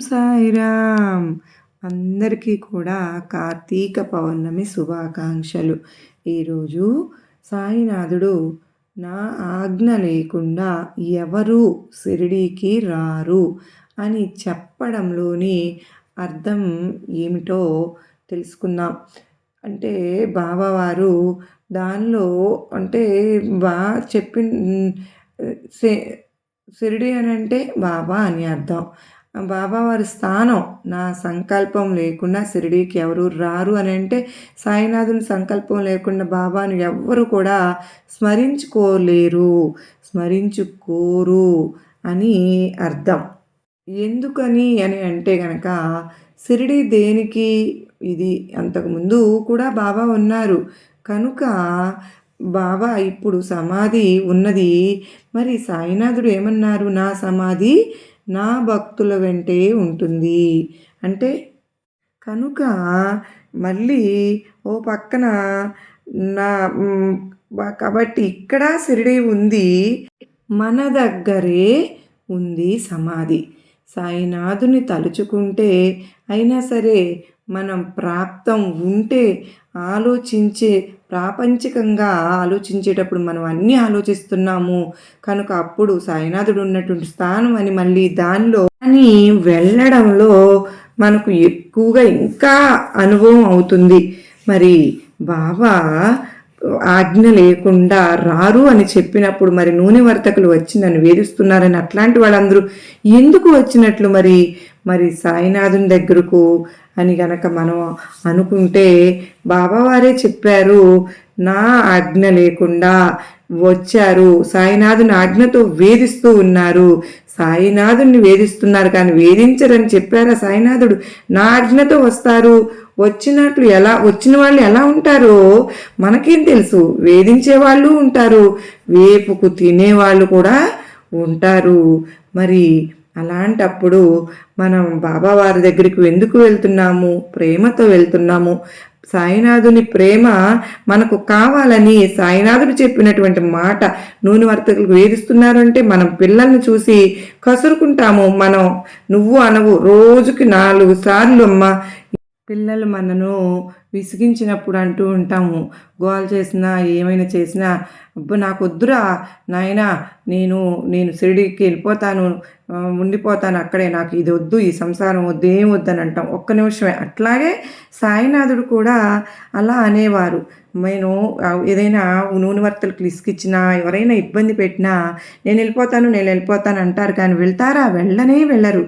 సాయిరామ్. అందరికీ కూడా కార్తీక పౌర్ణమి శుభాకాంక్షలు. ఈరోజు సాయినాథుడు నా ఆజ్ఞ లేకుండా ఎవరు షిరిడీకి రారు అని చెప్పడంలోని అర్థం ఏమిటో తెలుసుకుందాం. అంటే బాబావారు దానిలో అంటే బా చెప్పి షిరిడి అని అంటే బాబా అని అర్థం. బాబావారి స్థానం నా సంకల్పం లేకుండా షిరిడీకి ఎవరు రారు అని అంటే సాయినాథుని సంకల్పం లేకుండా బాబాను ఎవ్వరు కూడా స్మరించుకోరు అని అర్థం. ఎందుకని అని అంటే కనుక షిరిడి దేనికి, ఇది అంతకుముందు కూడా బాబా ఉన్నారు కనుక బాబా ఇప్పుడు సమాధి ఉన్నది. మరి సాయినాథుడు ఏమన్నారు, నా సమాధి నా భక్తుల వెంటే ఉంటుంది అంటే కనుక మళ్ళీ ఓ పక్కన నా కాబట్టి ఇక్కడ షిరిడి ఉంది, మన దగ్గరే ఉంది సమాధి. సాయినాథుని తలుచుకుంటే అయినా సరే మనం ప్రాప్తం ఉంటే ప్రాపంచికంగా ఆలోచించేటప్పుడు మనం అన్నీ ఆలోచిస్తున్నాము కనుక అప్పుడు సాయినాథుడు ఉన్నటువంటి స్థానం అని మళ్ళీ దానిలో అని వెళ్ళడంలో మనకు ఎక్కువగా ఇంకా అనుభవం అవుతుంది. మరి బాబా ఆజ్ఞ లేకుండా రారు అని చెప్పినప్పుడు మరి నూనె వర్తకులు వచ్చి నన్ను వేధిస్తున్నారని అట్లాంటి వాళ్ళందరూ ఎందుకు వచ్చినట్లు మరి సాయినాథుని దగ్గరకు అని గనక మనం అనుకుంటే బాబావారే చెప్పారు, నా ఆజ్ఞ లేకుండా వచ్చారు, సాయినాథుని ఆజ్ఞతో వేధిస్తూ ఉన్నారు, సాయినాథుని వేధిస్తున్నారు కానీ వేధించరని చెప్పారా సాయినాథుడు. నా ఆజ్ఞతో వస్తారు, వచ్చిన వాళ్ళు ఎలా ఉంటారో మనకేం తెలుసు. వేధించే వాళ్ళు ఉంటారు, వేపుకు తినేవాళ్ళు కూడా ఉంటారు. మరి అలాంటప్పుడు మనం బాబావారి దగ్గరికి ఎందుకు వెళ్తున్నాము, ప్రేమతో వెళ్తున్నాము. సాయినాథుని ప్రేమ మనకు కావాలని సాయినాథుడు చెప్పినటువంటి మాట, నూనె వర్తకులకు వేధిస్తున్నారంటే మనం పిల్లల్ని చూసి కసురుకుంటాము. నువ్వు అనవు, రోజుకి 4 సార్లు అమ్మ పిల్లలు మనను విసిగించినప్పుడు అంటూ ఉంటాము, గోల చేసినా ఏమైనా చేసినా, నాకు వద్దురా నాయనా, నేను షిరిడీకి వెళ్ళిపోతాను, ఉండిపోతాను అక్కడే, నాకు ఇది వద్దు, ఈ సంసారం వద్దు, ఏం వద్దని అంటాం. ఒక్క నిమిషమే. అట్లాగే సాయినాథుడు కూడా అలా అనేవారు. నేను ఏదైనా నూనె వర్తలకు ఇసుకిచ్చినా, ఎవరైనా ఇబ్బంది పెట్టినా నేను వెళ్ళిపోతాను అంటారు కానీ వెళ్తారా? వెళ్ళరు.